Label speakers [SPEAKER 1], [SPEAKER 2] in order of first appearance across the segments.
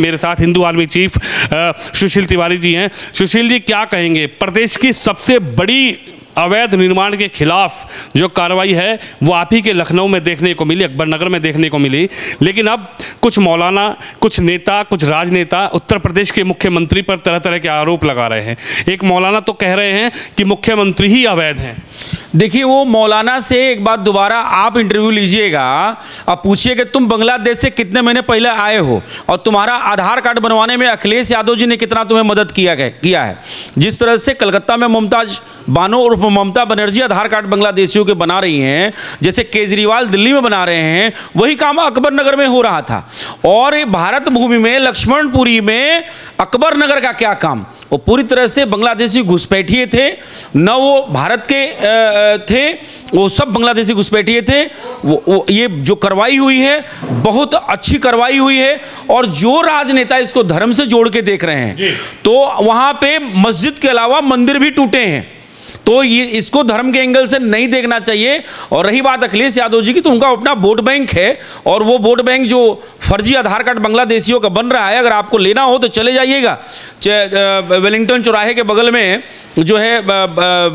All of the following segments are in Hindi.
[SPEAKER 1] मेरे साथ हिंदू आर्मी चीफ सुशील तिवारी जी हैं। सुशील जी, क्या कहेंगे, प्रदेश की सबसे बड़ी अवैध निर्माण के खिलाफ जो कार्रवाई है वो आप ही के लखनऊ में देखने को मिली, अकबर नगर में देखने को मिली, लेकिन अब कुछ मौलाना, कुछ नेता, कुछ राजनेता उत्तर प्रदेश के मुख्यमंत्री पर तरह तरह के आरोप लगा रहे हैं। एक मौलाना तो कह रहे हैं कि मुख्यमंत्री ही अवैध हैं।
[SPEAKER 2] देखिए, वो मौलाना से एक बार दोबारा आप इंटरव्यू लीजिएगा और पूछिए कि तुम बांग्लादेश से कितने महीने पहले आए हो और तुम्हारा आधार कार्ड बनवाने में अखिलेश यादव जी ने कितना तुम्हें मदद किया है। जिस तरह से कलकत्ता में मुमताज बानो और ममता बनर्जी आधार कार्ड बांग्लादेशियों के बना रही हैं, जैसे केजरीवाल दिल्ली में बना रहे हैं, वही काम अकबर नगर में हो रहा था। और भारत भूमि में लक्ष्मणपुरी में अकबर नगर का क्या काम, वो पूरी तरह से बांग्लादेशी घुसपैठिए थे, न वो भारत के थे, वो सब बांग्लादेशी घुसपैठिए थे। वो ये जो कार्रवाई हुई है बहुत अच्छी कार्रवाई हुई है। और जो राजनेता इसको धर्म से जोड़ के देख रहे हैं, तो वहाँ पे मस्जिद के अलावा मंदिर भी टूटे हैं, तो ये इसको धर्म के एंगल से नहीं देखना चाहिए। और रही बात अखिलेश यादव जी की, तो उनका अपना वोट बैंक है, और वो वोट बैंक जो फर्जी आधार कार्ड बांग्लादेशियों का बन रहा है, अगर आपको लेना हो तो चले जाइएगा वेलिंगटन चौराहे के बगल में जो है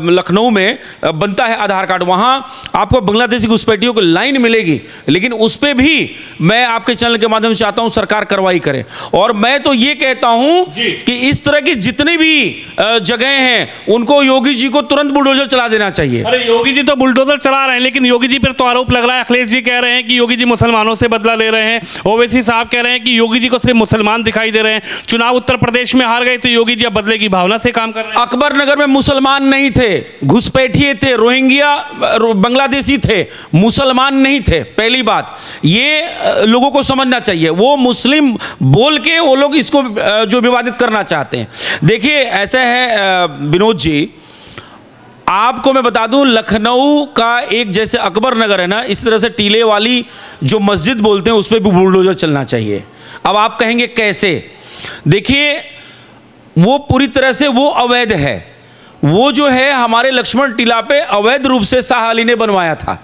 [SPEAKER 2] लखनऊ में बनता है आधार कार्ड, वहाँ आपको बांग्लादेशी घुसपैठियों की लाइन मिलेगी। लेकिन उस पर भी मैं आपके चैनल के माध्यम से चाहता हूँ सरकार कार्रवाई करे। और मैं तो ये कहता हूँ कि इस तरह की जितनी भी जगह हैं उनको योगी जी को तुरंत बुलडोजर चला देना चाहिए।
[SPEAKER 1] अरे योगी जी तो बुलडोजर चला रहे हैं, लेकिन योगी जी पर तो आरोप लग रहा है, अखिलेश जी कह रहे हैं कि योगी जी मुसलमानों से बदला ले रहे हैं, ओवैसी साहब कह रहे हैं कि योगी जी को सिर्फ मुसलमान दिखाई दे रहे हैं। चुनाव उत्तर प्रदेश में हार गए तो योगी जी अब बदले की भावना से काम कर रहे हैं।
[SPEAKER 2] अकबर नगर में मुसलमान नहीं थे, घुसपैठिए थे, रोहिंग्या बांग्लादेशी थे, मुसलमान नहीं थे। पहली बात ये लोगों को समझना चाहिए, वो मुस्लिम बोल के वो लोग इसको जो विवादित करना चाहते हैं। देखिए ऐसा है विनोद जी, आपको मैं बता दूं, लखनऊ का एक जैसे अकबर नगर है ना, इस तरह से टीले वाली जो मस्जिद बोलते हैं उस पर भी बुलडोजर चलना चाहिए। अब आप कहेंगे कैसे? देखिए, वो पूरी तरह से वो अवैध है। वो जो है हमारे लक्ष्मण टीला पे अवैध रूप से शाह अली ने बनवाया था।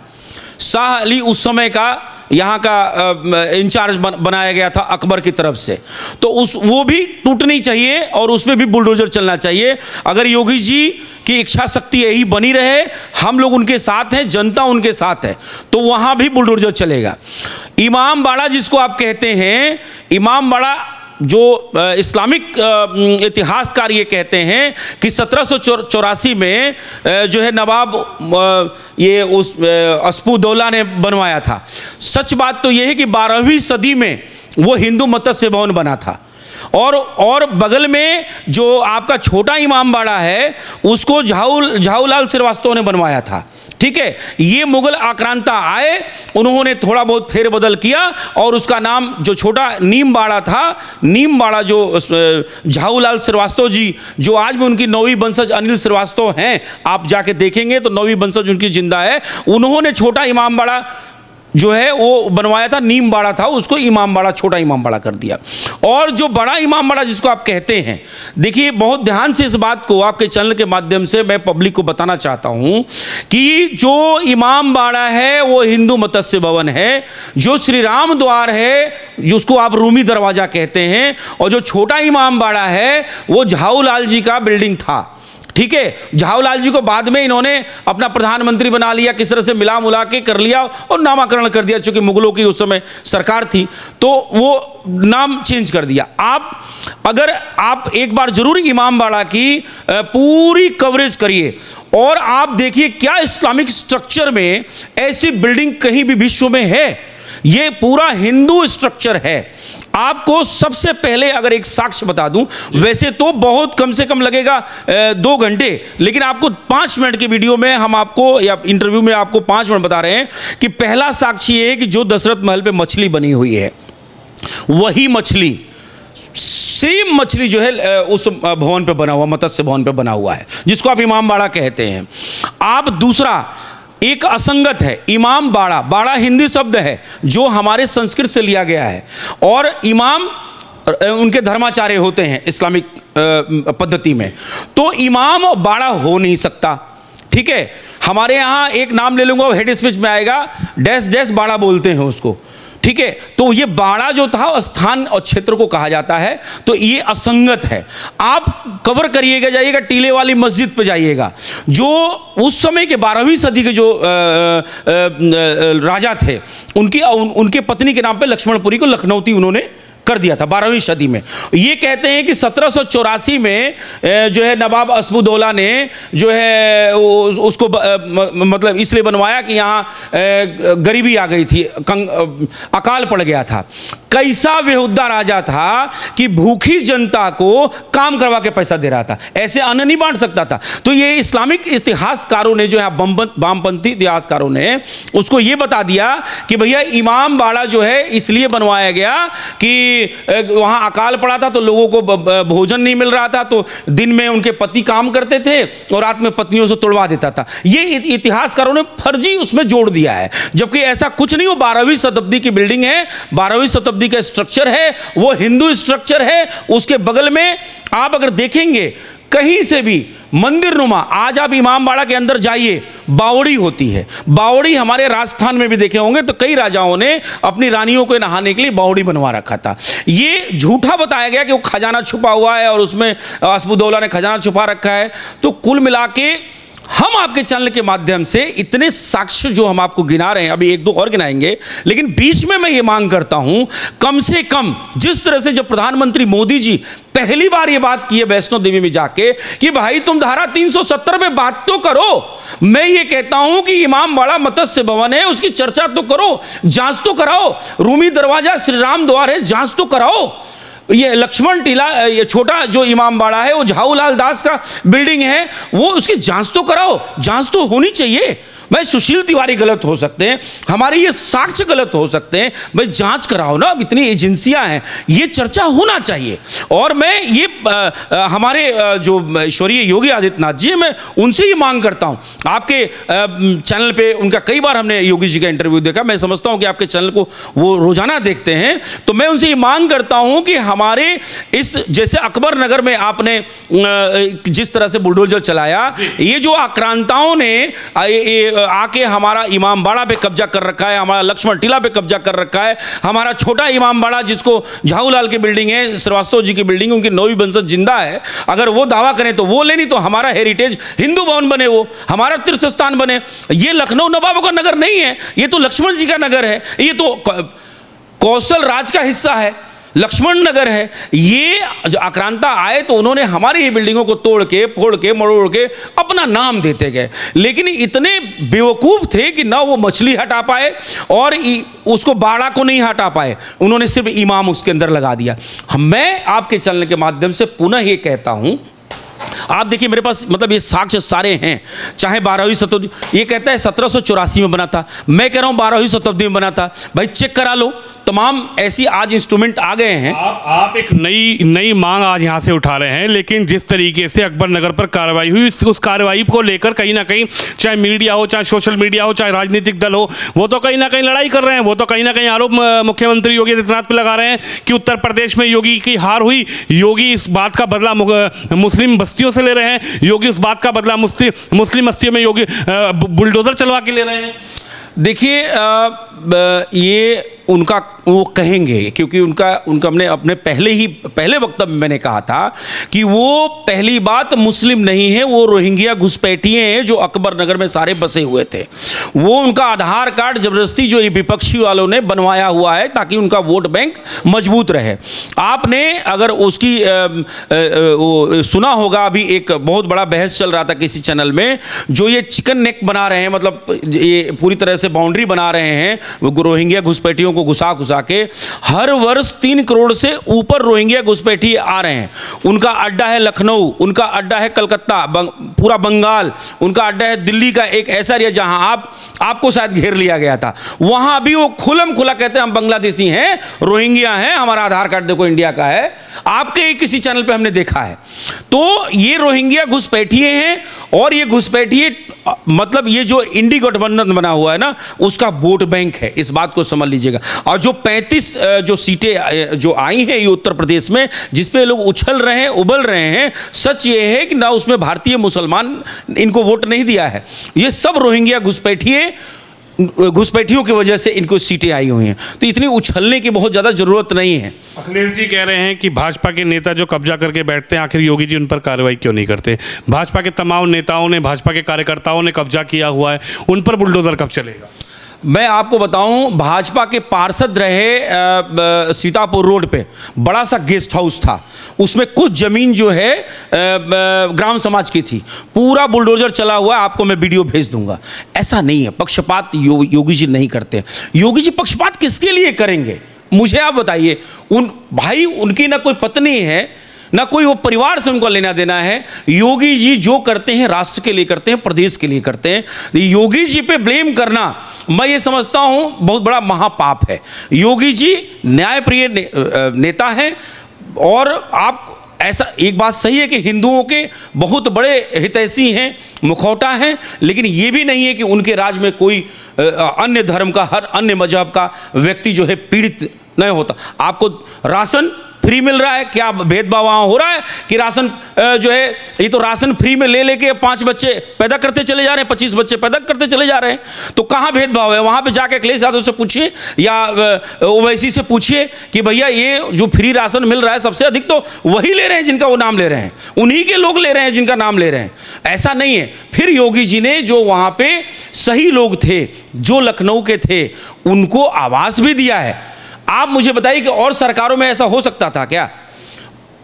[SPEAKER 2] शाह अली उस समय का यहाँ का इंचार्ज बनाया गया था अकबर की तरफ से, तो वो भी टूटनी चाहिए और उसमें भी बुलडोजर चलना चाहिए। अगर योगी जी की इच्छा शक्ति यही बनी रहे, हम लोग उनके साथ हैं, जनता उनके साथ है, तो वहाँ भी बुलडोजर चलेगा। इमाम बाड़ा जिसको आप कहते हैं, इमाम बाड़ा जो इस्लामिक इतिहासकार ये कहते हैं कि 1784 में जो है नवाब ये उस अस्फुद्दौला ने बनवाया था। सच बात तो ये है कि 12वीं सदी में वो हिंदू मत्स्य भवन बना था। और बगल में जो आपका छोटा इमाम बाड़ा है उसको झाऊलाल श्रीवास्तव ने बनवाया था। ठीक है, ये मुगल आक्रांता आए, उन्होंने थोड़ा बहुत फेरबदल किया और उसका नाम जो छोटा नीम बाड़ा था, नीम बाड़ा जो झाऊलाल श्रीवास्तव जी जो आज भी उनकी 9वीं वंशज अनिल श्रीवास्तव हैं, आप जाके देखेंगे तो 9वीं वंशज उनकी जिंदा है, उन्होंने छोटा इमाम बाड़ा जो है वो बनवाया था, नीम बाड़ा था, उसको इमाम बाड़ा, छोटा इमाम बाड़ा कर दिया। और जो बड़ा इमाम बाड़ा जिसको आप कहते हैं, देखिए बहुत ध्यान से इस बात को आपके चैनल के माध्यम से मैं पब्लिक को बताना चाहता हूं कि जो इमाम बाड़ा है वो हिंदू मत्स्य भवन है, जो श्री राम द्वार है जिसको आप रूमी दरवाजा कहते हैं, और जो छोटा इमाम बाड़ा है वो झाऊलाल जी का बिल्डिंग था। ठीक है, झाऊलाल जी को बाद में इन्होंने अपना प्रधानमंत्री बना लिया, किस तरह से मिला मुला के कर लिया और नामाकरण कर दिया, चूंकि मुगलों की उस समय सरकार थी तो वो नाम चेंज कर दिया। अगर आप एक बार जरूर इमाम बाड़ा की पूरी कवरेज करिए और आप देखिए क्या इस्लामिक स्ट्रक्चर में ऐसी बिल्डिंग कहीं भी विश्व में है। ये पूरा हिंदू स्ट्रक्चर है। आपको सबसे पहले अगर एक साक्ष्य बता दूं, वैसे तो बहुत कम से कम लगेगा 2 घंटे, लेकिन आपको 5 मिनट की वीडियो में हम आपको या इंटरव्यू में आपको 5 मिनट बता रहे हैं कि पहला साक्ष्य ये है कि जो दशरथ महल पे मछली बनी हुई है, वही मछली, सेम मछली जो है उस भवन पे बना हुआ, मत्स्य भवन पे बना हुआ है, जिसको आप इमाम बाड़ा कहते हैं। आप दूसरा एक असंगत है, इमाम बाड़ा, बाड़ा हिंदी शब्द है जो हमारे संस्कृत से लिया गया है, और इमाम उनके धर्माचार्य होते हैं इस्लामिक पद्धति में, तो इमाम बाड़ा हो नहीं सकता। ठीक है, हमारे यहाँ एक नाम ले लूँगा, हेड स्पीच में आएगा, डैश डैश बाड़ा बोलते हैं उसको। ठीक है। तो ये बाड़ा जो था स्थान और क्षेत्र को कहा जाता है, तो ये असंगत है। आप कवर करिएगा, जाइएगा टीले वाली मस्जिद पे जाइएगा, जो उस समय के 12वीं सदी के जो राजा थे, उनके पत्नी के नाम पे लक्ष्मणपुरी को लखनऊती उन्होंने कर दिया था 12वीं सदी में। ये कहते हैं कि 1784 में जो है नवाब अस्फुद्दौला ने जो है उसको मतलब इसलिए बनवाया कि यहाँ गरीबी आ गई थी, अकाल पड़ गया था। कैसा बेहुदा राजा था कि भूखी जनता को काम करवा के पैसा दे रहा था, ऐसे अन्न नहीं बांट सकता था। तो ये इस्लामिक इतिहासकारों ने जो है वामपंथी इतिहासकारों ने उसको ये बता दिया कि भैया इमाम बाड़ा जो है इसलिए बनवाया गया कि वहाँ अकाल पड़ा था, तो लोगों को भोजन नहीं मिल रहा था, तो दिन में उनके पति काम करते थे और रात में पत्नियों से तुड़वा देता था। ये इतिहासकारों ने फर्जी उसमें जोड़ दिया है, जबकि ऐसा कुछ नहीं। वो 12वीं शताब्दी की बिल्डिंग है, 12वीं शताब्दी का स्ट्रक्चर है, वो हिंदू स्ट्रक्चर है। उसके बगल में आप अगर देखेंगे कहीं से भी मंदिर नुमा, आज आप इमाम बाड़ा के अंदर जाइए, बावड़ी होती है। बावड़ी हमारे राजस्थान में भी देखे होंगे, तो कई राजाओं ने अपनी रानियों को नहाने के लिए बावड़ी बनवा रखा था। ये झूठा बताया गया कि वो खजाना छुपा हुआ है और उसमें अस्फुद्दौला ने खजाना छुपा रखा है। तो कुल मिला के हम आपके चैनल के माध्यम से इतने साक्ष्य जो हम आपको गिना रहे हैं, अभी एक दो और गिनाएंगे, लेकिन बीच में मैं ये मांग करता हूं, कम से कम जिस तरह से जब प्रधानमंत्री मोदी जी पहली बार ये बात की है वैष्णो देवी में जाके कि भाई तुम धारा 370 पे बात तो करो, मैं ये कहता हूं कि इमाम बाड़ा मत्स्य भवन है, उसकी चर्चा तो करो, जांच तो कराओ। रूमी दरवाजा श्री राम द्वार है, जांच तो कराओ। ये लक्ष्मण टीला, ये छोटा जो इमाम बाड़ा है, वो झाऊलाल दास का बिल्डिंग है, वो उसकी जांच तो कराओ, जांच तो होनी चाहिए। भाई सुशील तिवारी गलत हो सकते हैं, हमारे ये साक्ष्य गलत हो सकते हैं, भाई जांच कराओ ना। अब इतनी एजेंसियां हैं, ये चर्चा होना चाहिए। और मैं ये हमारे जो ईश्वरीय योगी आदित्यनाथ जी, मैं उनसे ये मांग करता हूं। आपके चैनल पे उनका कई बार हमने योगी जी का इंटरव्यू देखा, मैं समझता हूं कि आपके चैनल को वो रोजाना देखते हैं, तो मैं उनसे ये मांग करता हूं कि हमारे इस जैसे अकबर नगर में आपने जिस तरह से बुलडोजर चलाया, ये जो आक्रांताओं ने आके हमारा इमाम बाड़ा पे कब्जा कर रखा है, हमारा लक्ष्मण टीला पे कब्जा कर रखा है, हमारा छोटा इमाम बाड़ा जिसको झाऊलाल की बिल्डिंग है, श्रीवास्तव जी की बिल्डिंग, उनकी 9वीं बंसत जिंदा है, अगर वो दावा करें तो वो लेनी, तो हमारा हेरिटेज हिंदू भवन बने, वो हमारा तीर्थ स्थान बने। ये लखनऊ नवाबों का नगर नहीं है, ये तो लक्ष्मण जी का नगर है, ये तो कौशल राज का हिस्सा है, लक्ष्मण नगर है। ये जो आक्रांता आए तो उन्होंने हमारी ही बिल्डिंगों को तोड़ के, फोड़ के, मरोड़ के अपना नाम देते गए, लेकिन इतने बेवकूफ़ थे कि ना वो मछली हटा पाए और उसको बाड़ा को नहीं हटा पाए, उन्होंने सिर्फ इमाम उसके अंदर लगा दिया। मैं आपके चैनल के माध्यम से पुनः ये कहता हूँ, आप देखिए मेरे पास मतलब ये साक्ष्य सारे हैं, चाहे 12वीं शताब्दी, ये कहता है 1784 में बना था, मैं कह रहा हूँ 12वीं शताब्दी में बना था। भाई चेक करा लो, तमाम ऐसी आज इंस्ट्रूमेंट आ गए हैं।
[SPEAKER 1] आप एक नई मांग आज यहाँ से उठा रहे हैं, लेकिन जिस तरीके से अकबर नगर पर कार्रवाई हुई, उस कार्रवाई को लेकर कहीं ना कहीं चाहे मीडिया हो, चाहे सोशल मीडिया हो, चाहे राजनीतिक दल हो, वो तो कहीं ना कहीं लड़ाई कर रहे हैं, वो तो कहीं ना कहीं आरोप मुख्यमंत्री योगी आदित्यनाथ पे लगा रहे हैं कि उत्तर प्रदेश में योगी की हार हुई, योगी इस बात का बदला मुस्लिम बस्तियों से ले रहे हैं, योगी उस बात का बदला मुस्लिम बस्तियों में योगी बुलडोजर चलवा के ले रहे हैं।
[SPEAKER 2] देखिए ये उनका वो कहेंगे, क्योंकि उनका हमने अपने पहले वक्तव्य में मैंने कहा था कि वो पहली बात मुस्लिम नहीं है, वो रोहिंग्या घुसपैठिए हैं जो अकबर नगर में सारे बसे हुए थे। वो उनका आधार कार्ड जबरदस्ती जो विपक्षी वालों ने बनवाया हुआ है ताकि उनका वोट बैंक मजबूत रहे। आपने अगर उसकी वो सुना होगा, अभी एक बहुत बड़ा बहस चल रहा था किसी चैनल में, जो ये चिकन नेक बना रहे हैं, मतलब ये पूरी तरह से बाउंड्री बना रहे हैं रोहिंग्या घुसपैठियों को घुसा के, हर वर्ष 3 करोड़ से ऊपर रोहिंग्या घुसपैठी आ रहे हैं। उनका अड्डा है लखनऊ, उनका अड्डा है कलकत्ता, पूरा बंगाल, उनका अड्डा है दिल्ली का एक ऐसा एरिया जहां आपको शायद घेर लिया गया था। वहां भी वो खुलम खुला कहते हैं हम बांग्लादेशी हैं, रोहिंग्या हैं, हमारा आधार कार्ड देखो इंडिया का है। आपके किसी चैनल पे हमने देखा है। तो ये रोहिंग्या घुसपैठिए हैं, और ये घुसपैठिए मतलब ये जो इंडी गठबंधन बना हुआ है ना, उसका वोट बैंक है, इस बात को समझ लीजिएगा। और जो 35 जो सीटें जो आई हैं ये उत्तर प्रदेश में, जिस पे लोग उछल रहे हैं, उबल रहे हैं, सच ये है कि ना उसमें भारतीय मुसलमान इनको वोट नहीं दिया है, ये सब रोहिंग्या घुसपैठिए घुसपैठियों की वजह से इनको सीटें आई हुई हैं। तो इतनी उछलने की बहुत ज़्यादा ज़रूरत नहीं है।
[SPEAKER 1] अखिलेश जी कह रहे हैं कि भाजपा के नेता जो कब्जा करके बैठते हैं, आखिर योगी जी उन पर कार्रवाई क्यों नहीं करते? भाजपा के तमाम नेताओं ने, भाजपा के कार्यकर्ताओं ने कब्जा किया हुआ है, उन पर बुलडोजर कब चलेगा?
[SPEAKER 2] मैं आपको बताऊं, भाजपा के पार्षद रहे सीतापुर रोड पे बड़ा सा गेस्ट हाउस था, उसमें कुछ ज़मीन जो है ग्राम समाज की थी, पूरा बुलडोजर चला हुआ है। आपको मैं वीडियो भेज दूंगा। ऐसा नहीं है, पक्षपात योगी जी नहीं करते। योगी जी पक्षपात किसके लिए करेंगे? मुझे आप बताइए। उनकी ना कोई पत्नी है, ना कोई वो परिवार से उनको लेना देना है। योगी जी जो करते हैं राष्ट्र के लिए करते हैं, प्रदेश के लिए करते हैं। योगी जी पे ब्लेम करना, मैं ये समझता हूँ बहुत बड़ा महापाप है। योगी जी न्यायप्रिय नेता हैं। और आप ऐसा, एक बात सही है कि हिंदुओं के बहुत बड़े हितैषी हैं, मुखौटा हैं, लेकिन ये भी नहीं है कि उनके राज में कोई अन्य धर्म का, हर अन्य मजहब का व्यक्ति जो है पीड़ित नहीं होता। आपको राशन फ्री मिल रहा है, क्या भेदभाव वहाँ हो रहा है कि राशन जो है, ये तो राशन फ्री में ले लेके 5 बच्चे पैदा करते चले जा रहे हैं, 25 बच्चे पैदा करते चले जा रहे हैं। तो कहाँ भेदभाव है? वहाँ पे जाके अखिलेश यादव से पूछिए या ओवैसी से पूछिए कि भैया ये जो फ्री राशन मिल रहा है, सबसे अधिक तो वही ले रहे हैं जिनका वो नाम ले रहे हैं, उन्हीं के लोग ले रहे हैं जिनका नाम ले रहे हैं। ऐसा नहीं है। फिर योगी जी ने जो वहाँ पे सही लोग थे, जो लखनऊ के थे, उनको आवास भी दिया है। आप मुझे बताइए कि और सरकारों में ऐसा हो सकता था क्या?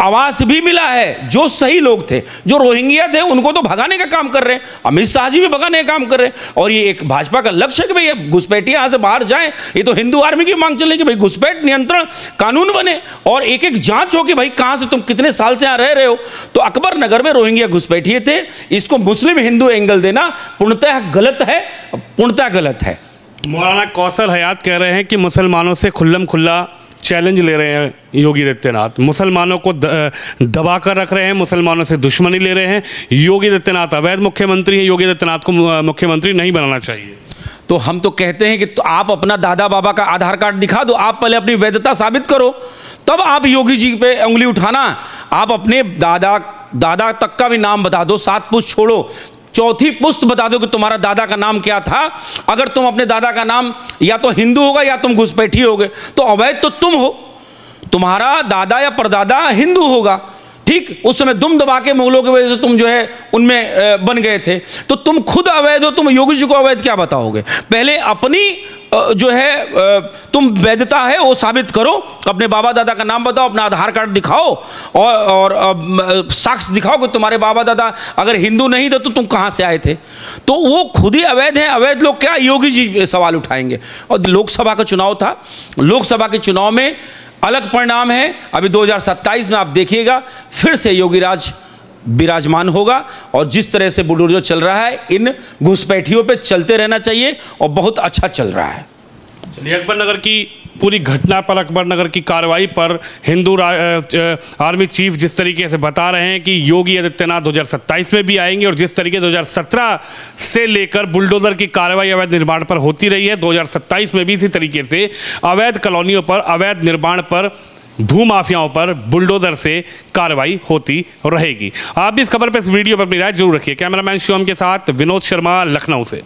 [SPEAKER 2] आवास भी मिला है। जो सही लोग थे, जो रोहिंग्या थे, उनको तो भगाने का काम कर रहे हैं। अमित शाह जी भी भगाने का काम कर रहे हैं। और ये एक भाजपा का लक्ष्य है कि भाई घुसपैठिए यहाँ से बाहर जाएं। ये तो हिंदू आर्मी की मांग चले कि भाई घुसपैठ नियंत्रण कानून बने और एक एक जांच हो कि भाई कहाँ से तुम कितने साल से यहाँ रह रहे हो। तो अकबर नगर में रोहिंग्या घुसपैठिए थे। इसको मुस्लिम हिंदू एंगल देना पूर्णतः गलत है, पूर्णतः गलत है।
[SPEAKER 1] मौलाना कौसर हयात कह रहे हैं कि मुसलमानों से खुल्लम खुल्ला चैलेंज ले रहे हैं योगी आदित्यनाथ, मुसलमानों को दबा कर रख रहे हैं, मुसलमानों से दुश्मनी ले रहे हैं। योगी आदित्यनाथ अवैध मुख्यमंत्री हैं, योगी आदित्यनाथ को मुख्यमंत्री नहीं बनाना चाहिए।
[SPEAKER 2] तो हम तो कहते हैं कि तो आप अपना दादा बाबा का आधार कार्ड दिखा दो, आप पहले अपनी वैधता साबित करो, तब आप योगी जी पे उंगली उठाना। आप अपने दादा तक का भी नाम बता दो, 7 पुश्त छोड़ो, 4थी पुश्त बता दो कि तुम्हारा दादा का नाम क्या था। अगर तुम अपने दादा का नाम या तो हिंदू होगा या तुम घुसपैठी होगे, तो अवैध तो तुम हो। तुम्हारा दादा या परदादा हिंदू होगा, ठीक? उस समय दुम दबा के मुगलों की वजह से तुम जो है उनमें बन गए थे। तो तुम खुद अवैध हो, तुम योगी जी को अवैध क्या बताओगे? पहले अपनी जो है तुम वैधता है वो साबित करो। अपने बाबा दादा का नाम बताओ, अपना आधार कार्ड दिखाओ और साक्ष्य दिखाओ कि तुम्हारे बाबा दादा अगर हिंदू नहीं थे तो तुम कहाँ से आए थे। तो वो खुद ही अवैध हैं। अवैध लोग क्या योगी जी सवाल उठाएंगे। और लोकसभा का चुनाव था, लोकसभा के चुनाव में अलग परिणाम है। अभी 2027 में आप देखिएगा फिर से योगी राज विराजमान होगा। और जिस तरह से बुलडोजर चल रहा है, इन घुसपैठियों पे चलते रहना चाहिए और बहुत अच्छा चल रहा है।
[SPEAKER 1] चलिए, अकबर नगर की पूरी घटना पर, अकबर नगर की कार्रवाई पर हिंदू आर्मी चीफ जिस तरीके से बता रहे हैं कि योगी आदित्यनाथ 2027 में भी आएंगे, और जिस तरीके 2017 से लेकर बुलडोजर की कार्रवाई अवैध निर्माण पर होती रही है, 2027 में भी इसी तरीके से अवैध कॉलोनियों पर, अवैध निर्माण पर, भूमाफियाओं पर बुलडोजर से कार्रवाई होती रहेगी। आप भी इस खबर पर, इस वीडियो पर अपनी राय जरूर रखिए। कैमरामैन शिवम के साथ विनोद शर्मा, लखनऊ से।